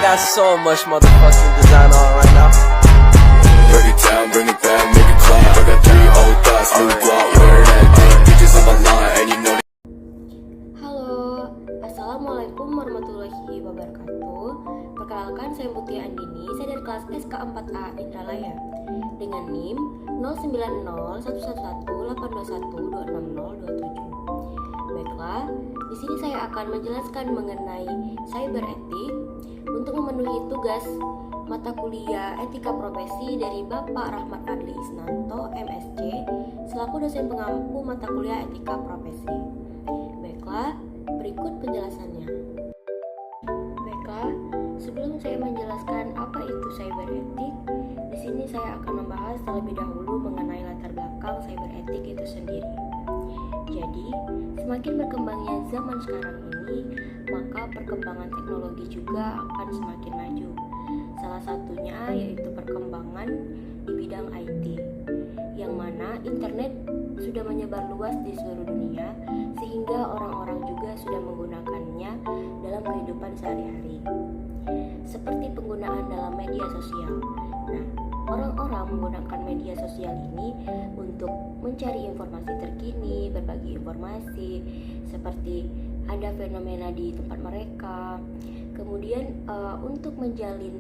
got so much motherfucking design on right now. Break it down, bring it back, make it clap. I got 3 old thoughts, new guap, wear that thing. Bitches on my line, and you know. Halo, Assalamualaikum warahmatullahi wabarakatuh. Perkenalkan, saya Mutia Andini, saya dari kelas SK4A Indralaya dengan NIM 09011182126027. Baiklah, di sini saya akan menjelaskan mengenai cyber etik untuk memenuhi tugas mata kuliah Etika Profesi dari Bapak Rahmat Adli Isnanto, MSc, selaku dosen pengampu mata kuliah Etika Profesi. Baiklah, berikut penjelasannya. Baiklah, sebelum saya menjelaskan apa itu cyber etik, di sini saya akan membahas terlebih dahulu mengenai latar belakang cyber etik itu sendiri. Jadi, semakin berkembangnya zaman sekarang ini, maka perkembangan teknologi juga akan semakin maju. Salah satunya yaitu perkembangan di bidang IT, yang mana internet sudah menyebar luas di seluruh dunia, sehingga orang-orang juga sudah menggunakannya dalam kehidupan sehari-hari. Seperti penggunaan dalam media sosial. Nah, orang-orang menggunakan media sosial ini untuk mencari informasi terkini, berbagi informasi, seperti ada fenomena di tempat mereka, kemudian untuk menjalin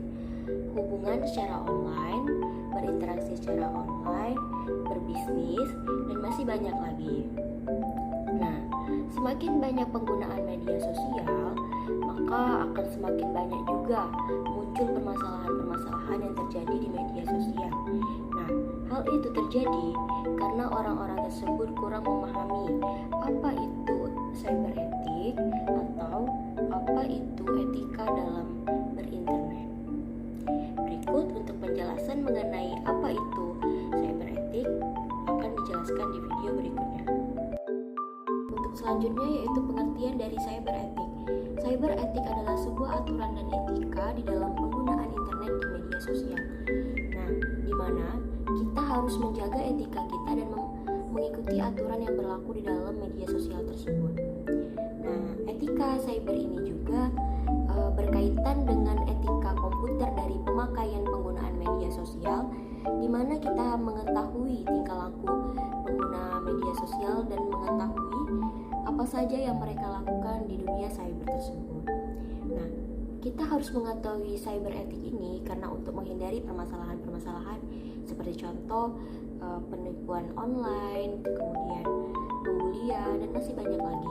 hubungan secara online, berinteraksi secara online, berbisnis, dan masih banyak lagi. Nah, semakin banyak penggunaan media sosial, maka akan semakin banyak juga muncul permasalahan-permasalahan yang terjadi di media sosial. Nah, hal itu terjadi karena orang-orang tersebut kurang memahami apa itu cyber etik atau apa itu etika dalam berinternet. Berikut untuk penjelasan mengenai apa itu cyber etik akan dijelaskan di video berikutnya. Untuk selanjutnya yaitu pengertian dari cyber etik. Cyber etik adalah sebuah aturan dan etika di dalam penggunaan internet di media sosial. Nah, di mana kita harus menjaga etika kita dan mengikuti aturan yang berlaku di dalam media sosial tersebut. Nah, etika cyber ini juga berkaitan dengan etika komputer dari pemakaian penggunaan media sosial, di mana kita mengetahui tingkah laku pengguna media sosial dan mengetahui apa saja yang mereka lakukan di dunia cyber tersebut. Nah, kita harus mengetahui cyber etik ini karena untuk menghindari permasalahan-permasalahan seperti contoh penipuan online, kemudian pembulian, dan masih banyak lagi.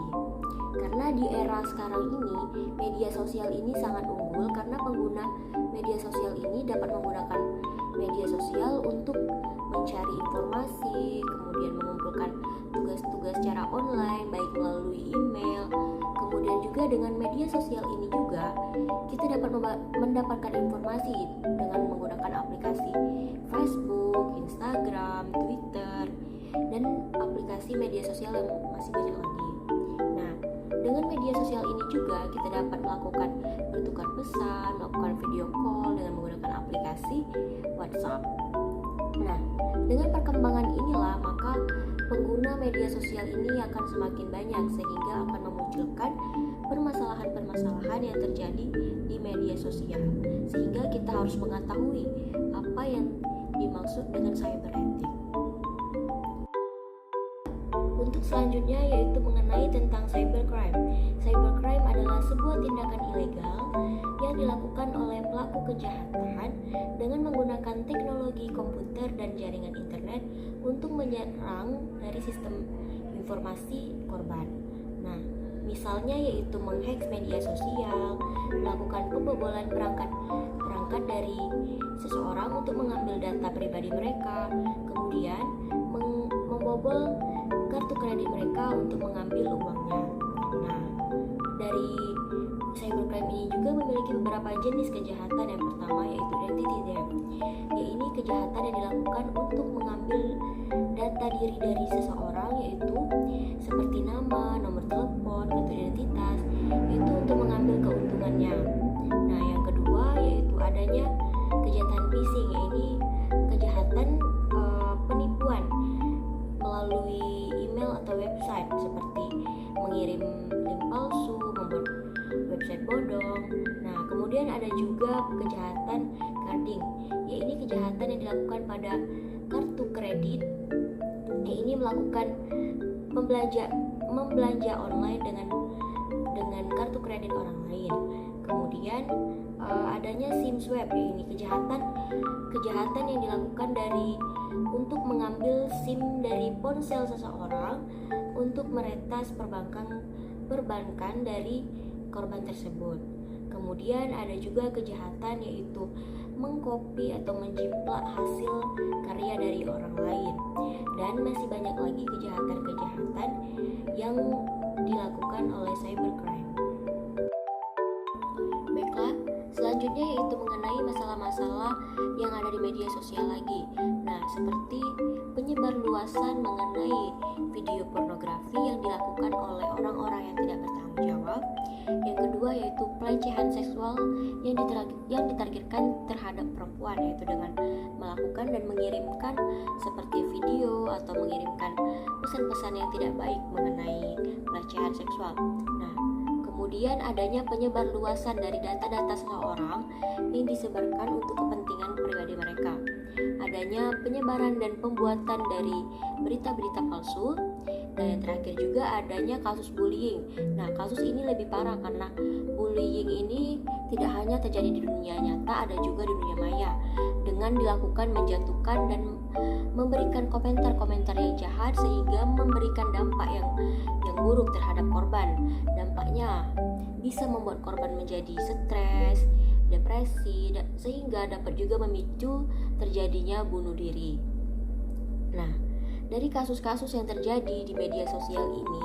Karena di era sekarang ini, media sosial ini sangat unggul karena pengguna media sosial ini dapat menggunakan media sosial untuk mencari informasi, kemudian mengumpulkan tugas-tugas secara online, baik melalui email. Kemudian juga dengan media sosial ini juga kita dapat mendapatkan informasi dengan menggunakan aplikasi Facebook, Instagram, Twitter, dan aplikasi media sosial yang masih banyak lagi. Nah, dengan media sosial ini juga kita dapat melakukan bertukar pesan, melakukan video call dengan menggunakan aplikasi WhatsApp. Nah, dengan perkembangan inilah maka pengguna media sosial ini akan semakin banyak sehingga akan memunculkan permasalahan-permasalahan yang terjadi di media sosial. Sehingga kita harus mengetahui apa yang dimaksud dengan cyber etik. Untuk selanjutnya yaitu mengenai tentang cybercrime. Cybercrime adalah sebuah tindakan ilegal yang dilakukan oleh pelaku kejahatan dengan menggunakan teknologi komputer dan jaringan internet untuk menyerang dari sistem informasi korban. Nah, misalnya yaitu menghack media sosial, melakukan pembobolan perangkat dari seseorang untuk mengambil data pribadi mereka, kemudian membobol kartu kredit mereka untuk mengambil uangnya. Nah, dari cybercrime ini juga memiliki beberapa jenis kejahatan. Yang pertama yaitu identity theft, yaitu kejahatan yang dilakukan untuk mengambil data diri dari seseorang, yaitu seperti nama, nomor telepon, kartu identitas, itu untuk mengambil keuntungannya. Nah, yang kedua yaitu adanya kejahatan phishing, yaitu kejahatan penipuan melalui email atau website seperti mengirim link palsu, membuat website bodong. Nah, kemudian ada juga kejahatan carding, yaitu kejahatan yang dilakukan pada kartu kredit. Ini melakukan membelanja online dengan kartu kredit orang lain. Kemudian adanya SIM swap, ini kejahatan yang dilakukan untuk mengambil SIM dari ponsel seseorang untuk meretas perbankan dari korban tersebut. Kemudian ada juga kejahatan yaitu mengkopi atau menjiplak hasil karya dari orang lain. Dan masih banyak lagi kejahatan-kejahatan yang dilakukan oleh cybercrime. Baiklah, selanjutnya yaitu mengenai masalah-masalah yang ada di media sosial lagi. Nah, seperti penyebarluasan mengenai video pornografi yang dilakukan oleh orang-orang yang tidak bertanggung jawab. Yang kedua yaitu pelecehan seksual yang ditargetkan terhadap perempuan, yaitu dengan melakukan dan mengirimkan seperti video atau mengirimkan pesan-pesan yang tidak baik mengenai pelecehan seksual. Nah, kemudian adanya penyebarluasan dari data-data seseorang yang disebarkan untuk kepentingan pribadi mereka. Adanya penyebaran dan pembuatan dari berita-berita palsu. Dan yang terakhir juga adanya kasus bullying. Nah, kasus ini lebih parah karena bullying ini tidak hanya terjadi di dunia nyata, ada juga di dunia maya, dengan dilakukan menjatuhkan dan memberikan komentar-komentar yang jahat sehingga memberikan dampak yang buruk terhadap korban. Dampaknya bisa membuat korban menjadi stres, depresi, sehingga dapat juga memicu terjadinya bunuh diri. Nah, dari kasus-kasus yang terjadi di media sosial ini,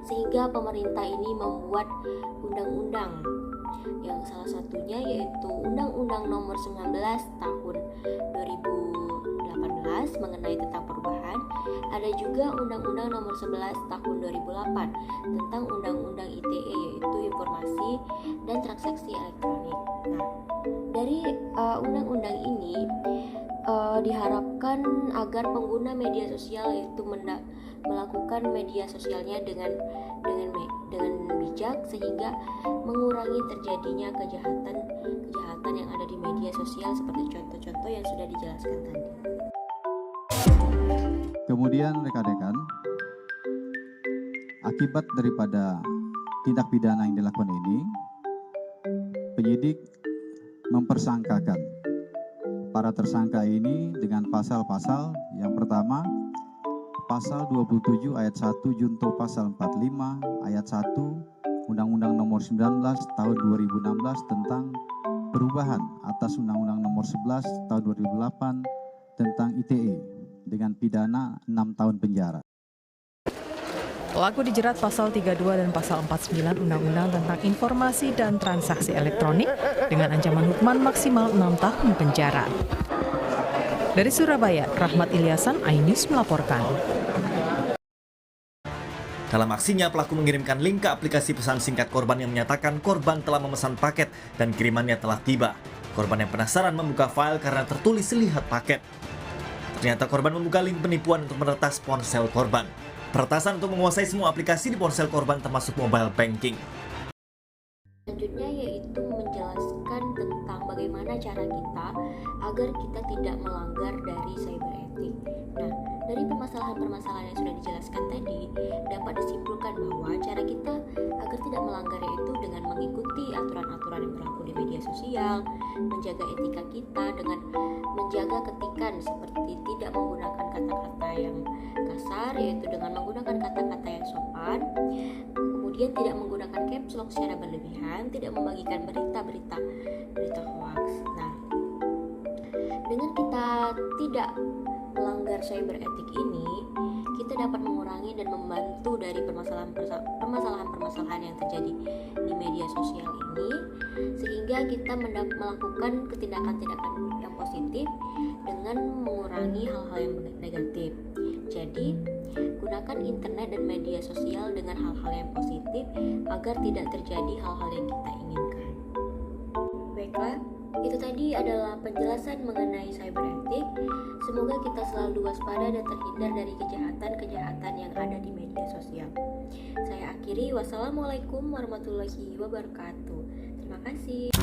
sehingga pemerintah ini membuat undang-undang yang salah satunya yaitu Undang-Undang Nomor 19 Tahun 2018 mengenai tentang perubahan. Ada juga Undang-Undang Nomor 11 Tahun 2008 tentang Undang-Undang ITE, yaitu Informasi dan Transaksi Elektronik. Nah, dari undang-undang ini diharapkan agar pengguna media sosial itu melakukan media sosialnya dengan bijak sehingga mengurangi terjadinya kejahatan yang ada di media sosial seperti contoh-contoh yang sudah dijelaskan tadi. Kemudian rekan-rekan, akibat daripada tindak pidana yang dilakukan ini, penyidik mempersangkakan para tersangka ini dengan pasal-pasal. Yang pertama, pasal 27 ayat 1 junto pasal 45 ayat 1 Undang-Undang Nomor 19 Tahun 2016 tentang perubahan atas Undang-Undang Nomor 11 Tahun 2008 tentang ITE dengan pidana 6 tahun penjara. Pelaku dijerat pasal 32 dan pasal 49 Undang-Undang tentang Informasi dan Transaksi Elektronik dengan ancaman hukuman maksimal 6 tahun penjara. Dari Surabaya, Rahmat Ilyasan, iNews melaporkan. Dalam aksinya, pelaku mengirimkan link ke aplikasi pesan singkat korban yang menyatakan korban telah memesan paket dan kirimannya telah tiba. Korban yang penasaran membuka file karena tertulis lihat paket. Ternyata korban membuka link penipuan untuk meretas ponsel korban. Peretasan untuk menguasai semua aplikasi di ponsel korban termasuk mobile banking. Selanjutnya yaitu menjelaskan tentang bagaimana cara kita agar kita tidak melanggar dari cyberetik. Nah, dari permasalahan-permasalahan yang sudah dijelaskan tadi, dapat disimpulkan bahwa cara kita agar tidak melanggar yaitu dengan mengikuti aturan-aturan yang berlaku di media sosial, menjaga etika kita dengan menjaga ketikan seperti tidak menggunakan kata-kata yang kasar, yaitu dengan menggunakan kata-kata yang sopan, kemudian tidak menggunakan caps lock secara berlebihan, tidak membagikan berita hoax. Nah, dengan kita tidak melanggar cyberetik ini, kita dapat mengurangi dan membantu dari permasalahan-permasalahan yang terjadi di media sosial ini, sehingga kita melakukan tindakan-tindakan yang positif dengan mengurangi hal-hal yang negatif. Jadi, gunakan internet dan media sosial dengan hal-hal yang positif agar tidak terjadi hal-hal yang kita inginkan. Baiklah, itu tadi adalah penjelasan mengenai cyberetik. Semoga kita selalu waspada dan terhindar dari kejahatan-kejahatan yang ada di media sosial. Saya akhiri, wassalamualaikum warahmatullahi wabarakatuh. Terima kasih.